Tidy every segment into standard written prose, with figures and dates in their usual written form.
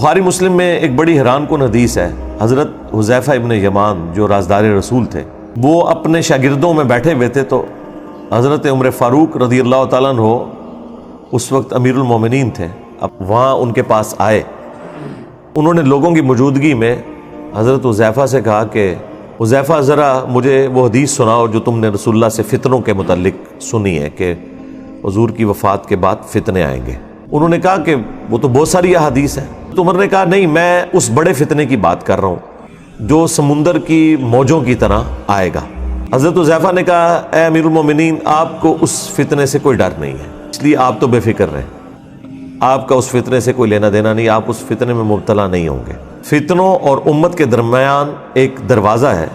بخاری مسلم میں ایک بڑی حیران کن حدیث ہے۔ حضرت حذیفہ ابن یمان جو رازدار رسول تھے، وہ اپنے شاگردوں میں بیٹھے ہوئے تھے، تو حضرت عمر فاروق رضی اللہ تعالیٰ عنہ اس وقت امیر المومنین تھے، اب وہاں ان کے پاس آئے۔ انہوں نے لوگوں کی موجودگی میں حضرت حذیفہ سے کہا کہ حذیفہ ذرا مجھے وہ حدیث سناؤ جو تم نے رسول اللہ سے فتنوں کے متعلق سنی ہے کہ حضور کی وفات کے بعد فتنے آئیں گے۔ انہوں نے کہا کہ وہ تو بہت ساری حدیث ہیں۔ تو عمر نے کہا نہیں، میں اس بڑے فتنے کی بات کر رہا ہوں جو سمندر کی موجوں کی طرح آئے گا۔ حضرت حذیفہ نے کہا اے امیر المومنین، آپ کو اس فتنے سے کوئی ڈر نہیں ہے، اس لیے آپ تو بے فکر رہیں، آپ کا اس فتنے سے کوئی لینا دینا نہیں، آپ اس فتنے میں مبتلا نہیں ہوں گے۔ فتنوں اور امت کے درمیان ایک دروازہ ہے،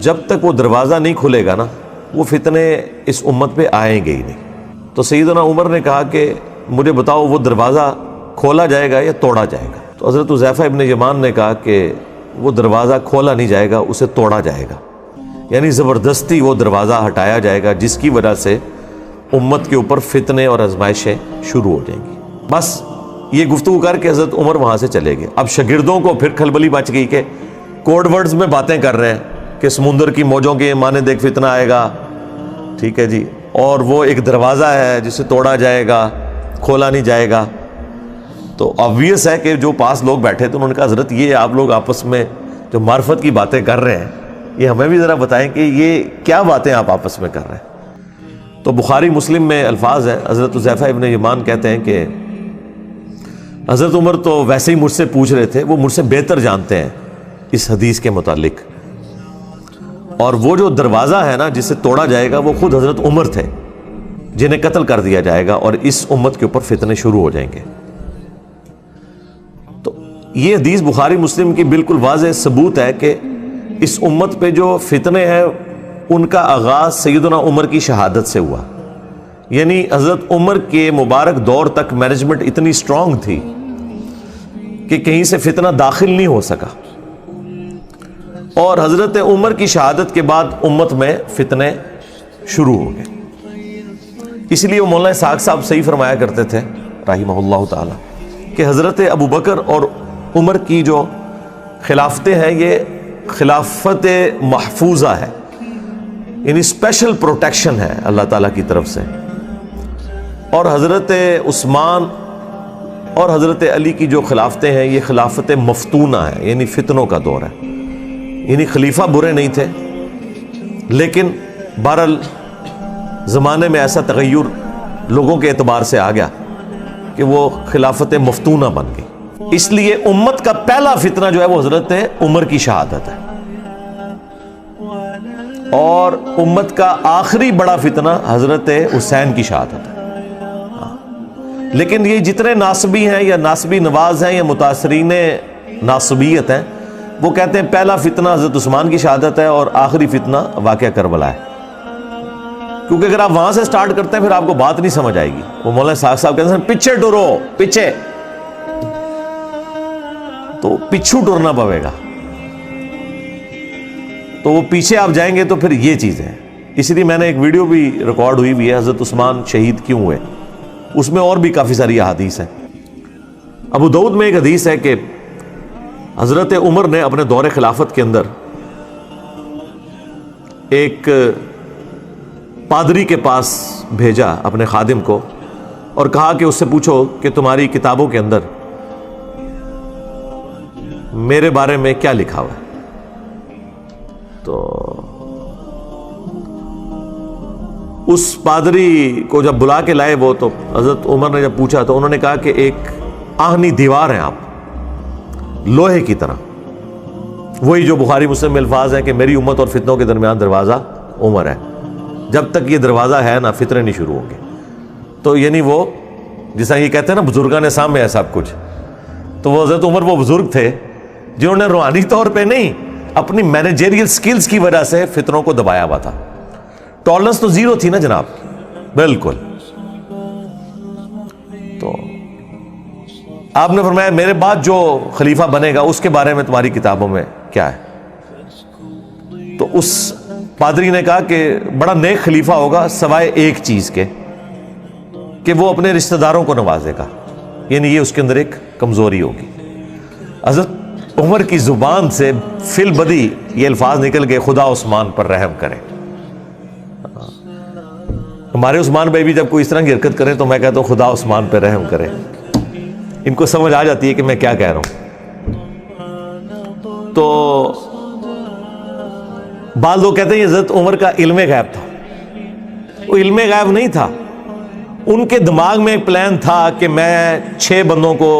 جب تک وہ دروازہ نہیں کھلے گا نا، وہ فتنے اس امت پہ آئیں گے ہی نہیں۔ تو سیدنا عمر نے کہا کہ مجھے بتاؤ وہ دروازہ کھولا جائے گا یا توڑا جائے گا؟ تو حضرت حذیفہ ابن یمان نے کہا کہ وہ دروازہ کھولا نہیں جائے گا، اسے توڑا جائے گا، یعنی زبردستی وہ دروازہ ہٹایا جائے گا، جس کی وجہ سے امت کے اوپر فتنے اور آزمائشیں شروع ہو جائیں گی۔ بس یہ گفتگو کر کے حضرت عمر وہاں سے چلے گئے۔ اب شاگردوں کو پھر کھلبلی مچ گئی کہ کوڈ ورڈز میں باتیں کر رہے ہیں کہ سمندر کی موجوں کے مانند ایک فتنہ آئے گا، ٹھیک ہے جی، اور وہ ایک دروازہ ہے جسے توڑا جائے گا، کھولا نہیں جائے گا۔ تو آبویس ہے کہ جو پاس لوگ بیٹھے تھے انہوں نے کہا حضرت یہ آپ لوگ آپس میں جو معرفت کی باتیں کر رہے ہیں، یہ ہمیں بھی ذرا بتائیں کہ یہ کیا باتیں آپ آپس میں کر رہے ہیں۔ تو بخاری مسلم میں الفاظ ہیں، حضرت حذیفہ ابن یمان کہتے ہیں کہ حضرت عمر تو ویسے ہی مجھ سے پوچھ رہے تھے، وہ مجھ سے بہتر جانتے ہیں اس حدیث کے متعلق، اور وہ جو دروازہ ہے نا جسے توڑا جائے گا وہ خود حضرت عمر تھے جنہیں قتل کر دیا جائے گا اور اس امت کے اوپر فتنے شروع ہو جائیں گے۔ تو یہ حدیث بخاری مسلم کی بالکل واضح ثبوت ہے کہ اس امت پہ جو فتنے ہیں ان کا آغاز سیدنا عمر کی شہادت سے ہوا، یعنی حضرت عمر کے مبارک دور تک مینجمنٹ اتنی سٹرونگ تھی کہ کہیں سے فتنہ داخل نہیں ہو سکا، اور حضرت عمر کی شہادت کے بعد امت میں فتنے شروع ہو گئے۔ اس لیے وہ مولانا اسحاق صاحب صحیح فرمایا کرتے تھے رحمہ اللہ تعالی کہ حضرت ابو بکر اور عمر کی جو خلافتیں ہیں یہ خلافت محفوظہ ہے، یعنی اسپیشل پروٹیکشن ہے اللہ تعالیٰ کی طرف سے، اور حضرت عثمان اور حضرت علی کی جو خلافتیں ہیں یہ خلافت مفتونہ ہے، یعنی فتنوں کا دور ہے، یعنی خلیفہ برے نہیں تھے، لیکن بہرحال زمانے میں ایسا تغیر لوگوں کے اعتبار سے آ گیا کہ وہ خلافت مفتونہ بن گئی۔ اس لیے امت کا پہلا فتنہ جو ہے وہ حضرت عمر کی شہادت ہے، اور امت کا آخری بڑا فتنہ حضرت حسین کی شہادت ہے۔ لیکن یہ جتنے ناصبی ہیں یا ناصبی نواز ہیں یا متاثرین ناصبیت ہیں، وہ کہتے ہیں پہلا فتنہ حضرت عثمان کی شہادت ہے اور آخری فتنہ واقعہ کربلا ہے، کیونکہ اگر آپ وہاں سے سٹارٹ کرتے ہیں پھر آپ کو بات نہیں سمجھ آئے گی۔ وہ مولانا اسحاق صاحب کہتے ہیں پیچھے ٹرو، پیچھے، تو پیچھو ٹرنا پڑے گا، تو وہ پیچھے آپ جائیں گے تو پھر یہ چیزیں ہیں۔ اس لیے میں نے ایک ویڈیو بھی ریکارڈ ہوئی بھی ہے حضرت عثمان شہید کیوں ہوئے، اس میں اور بھی کافی ساری احادیث ہیں۔ ابو داؤد میں ایک حدیث ہے کہ حضرت عمر نے اپنے دور خلافت کے اندر ایک پادری کے پاس بھیجا اپنے خادم کو اور کہا کہ اس سے پوچھو کہ تمہاری کتابوں کے اندر میرے بارے میں کیا لکھا ہوا ہے۔ تو اس پادری کو جب بلا کے لائے وہ، تو حضرت عمر نے جب پوچھا تو انہوں نے کہا کہ ایک آہنی دیوار ہیں آپ، لوہے کی طرح، وہی جو بخاری مسلم میں الفاظ ہیں کہ میری امت اور فتنوں کے درمیان دروازہ عمر ہے، جب تک یہ دروازہ ہے نا فتنے نہیں شروع ہوں گے۔ تو یعنی وہ جیسا یہ کہتے ہیں نا بزرگان سامنے ہے سب کچھ، تو وہ حضرت عمر وہ بزرگ تھے جنہوں نے روحانی طور پہ نہیں، اپنی مینیجریل سکلز کی وجہ سے فتنوں کو دبایا ہوا تھا۔ ٹالرنس تو زیرو تھی نا جناب، بالکل۔ تو آپ نے فرمایا میرے بعد جو خلیفہ بنے گا اس کے بارے میں تمہاری کتابوں میں کیا ہے؟ تو اس پادری نے کہا کہ بڑا نیک خلیفہ ہوگا سوائے ایک چیز کے کہ وہ اپنے رشتہ داروں کو نوازے گا، یعنی یہ اس کے اندر ایک کمزوری ہوگی۔ حضرت عمر کی زبان سے فی البدی یہ الفاظ نکل گئے، خدا عثمان پر رحم کرے۔ ہمارے عثمان بھائی بھی جب کوئی اس طرح کی حرکت کرے تو میں کہتا ہوں خدا عثمان پہ رحم کرے، ان کو سمجھ آ جاتی ہے کہ میں کیا کہہ رہا ہوں۔ تو بعض لوگ کہتے ہیں حضرت عمر کا علم غیب تھا، وہ علم غیب نہیں تھا، ان کے دماغ میں ایک پلان تھا کہ میں 6 بندوں کو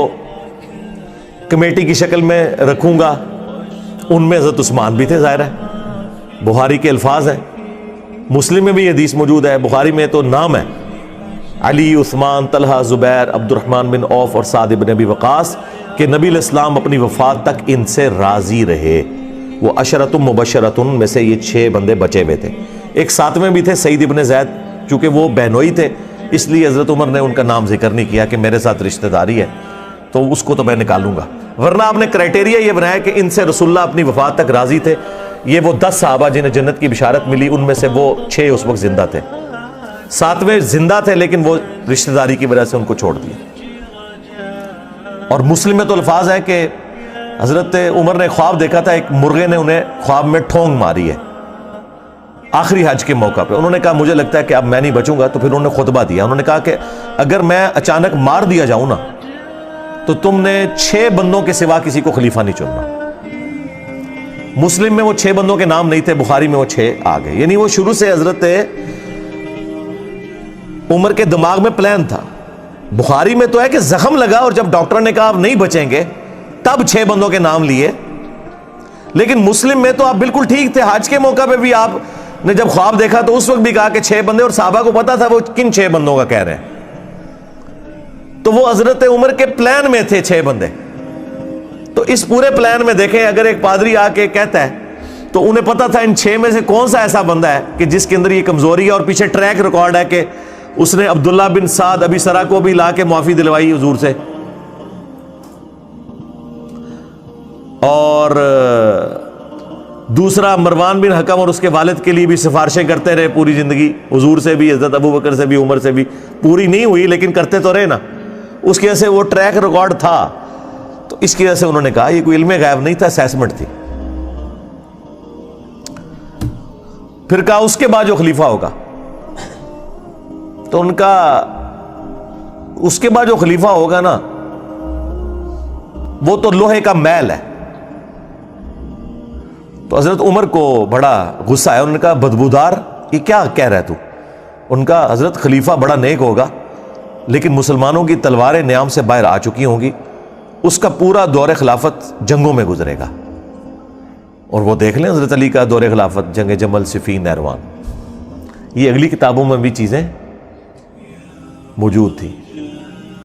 کمیٹی کی شکل میں رکھوں گا، ان میں حضرت عثمان بھی تھے، ظاہر ہے بخاری کے الفاظ ہیں، مسلم میں بھی حدیث موجود ہے، بخاری میں تو نام ہے علی، عثمان، طلحہ، زبیر، عبد الرحمن بن عوف اور سعد بن ابی وقاص، کہ نبی علیہ السلام اپنی وفات تک ان سے راضی رہے۔ وہ عشرۃ مبشرۃ میں سے یہ 6 بندے بچے ہوئے تھے، ایک 7ویں بھی تھے سعید ابن زید، چونکہ وہ بہنوئی تھے اس لیے حضرت عمر نے ان کا نام ذکر نہیں کیا کہ میرے ساتھ رشتہ داری ہے تو اس کو تو میں نکالوں گا، ورنہ آپ نے کرائٹیریا یہ بنایا کہ ان سے رسول اللہ اپنی وفات تک راضی تھے۔ یہ وہ 10 صحابہ جنہیں جنت کی بشارت ملی، ان میں سے وہ 6 اس وقت زندہ تھے، 7ویں زندہ تھے لیکن وہ رشتہ داری کی وجہ سے ان کو چھوڑ دیا۔ اور مسلم میں تو الفاظ ہے کہ حضرت عمر نے خواب دیکھا تھا، ایک مرغے نے انہیں خواب میں ٹھونگ ماری ہے آخری حج کے موقع پہ، انہوں نے کہا مجھے لگتا ہے کہ اب میں نہیں بچوں گا، تو پھر انہوں نے خطبہ دیا، انہوں نے کہا کہ اگر میں اچانک مار دیا جاؤں نا تو تم نے 6 بندوں کے سوا کسی کو خلیفہ نہیں چننا۔ مسلم میں وہ 6 بندوں کے نام نہیں تھے، بخاری میں وہ 6 آ گئے، یعنی وہ شروع سے حضرت عمر کے دماغ میں پلان تھا۔ بخاری میں تو ہے کہ زخم لگا اور جب ڈاکٹر نے کہا آپ نہیں بچیں گے تب 6 بندوں کے نام لیے، لیکن مسلم میں تو آپ بالکل ٹھیک تھے، حج کے موقع پہ بھی آپ نے جب خواب دیکھا تو اس وقت بھی کہا کہ 6 بندے، اور صحابہ کو پتا تھا وہ کن 6 بندوں کا کہہ رہے ہیں، تو وہ حضرت عمر کے پلان میں تھے 6 بندے۔ تو اس پورے پلان میں دیکھیں اگر ایک پادری آ کے کہتا ہے تو انہیں پتا تھا ان 6 میں سے کون سا ایسا بندہ ہے کہ جس کے اندر یہ کمزوری ہے، اور پیچھے ٹریک ریکارڈ ہے کہ اس نے عبداللہ بن سعد ابی سرا کو بھی لا کے معافی دلوائی حضور سے، اور دوسرا مروان بن حکم اور اس کے والد کے لیے بھی سفارشیں کرتے رہے پوری زندگی، حضور سے بھی، حضرت ابو بکر سے بھی، عمر سے بھی، پوری نہیں ہوئی لیکن کرتے تو رہے نا، اس کی وجہ سے وہ ٹریک ریکارڈ تھا، تو اس کی وجہ سے انہوں نے کہا یہ کوئی علم غیب نہیں تھا، اسیسمنٹ تھی۔ پھر کہا اس کے بعد جو خلیفہ ہوگا، تو ان کا اس کے بعد جو خلیفہ ہوگا نا وہ تو لوہے کا محل ہے۔ تو حضرت عمر کو بڑا غصہ ہے، انہوں نے کہا بدبودار یہ کیا کہہ رہا ہے تو؟ ان کا حضرت خلیفہ بڑا نیک ہوگا لیکن مسلمانوں کی تلواریں نیام سے باہر آ چکی ہوں گی، اس کا پورا دور خلافت جنگوں میں گزرے گا، اور وہ دیکھ لیں حضرت علی کا دور خلافت، جنگ جمل، صفین، نیروان، یہ اگلی کتابوں میں بھی چیزیں موجود تھی۔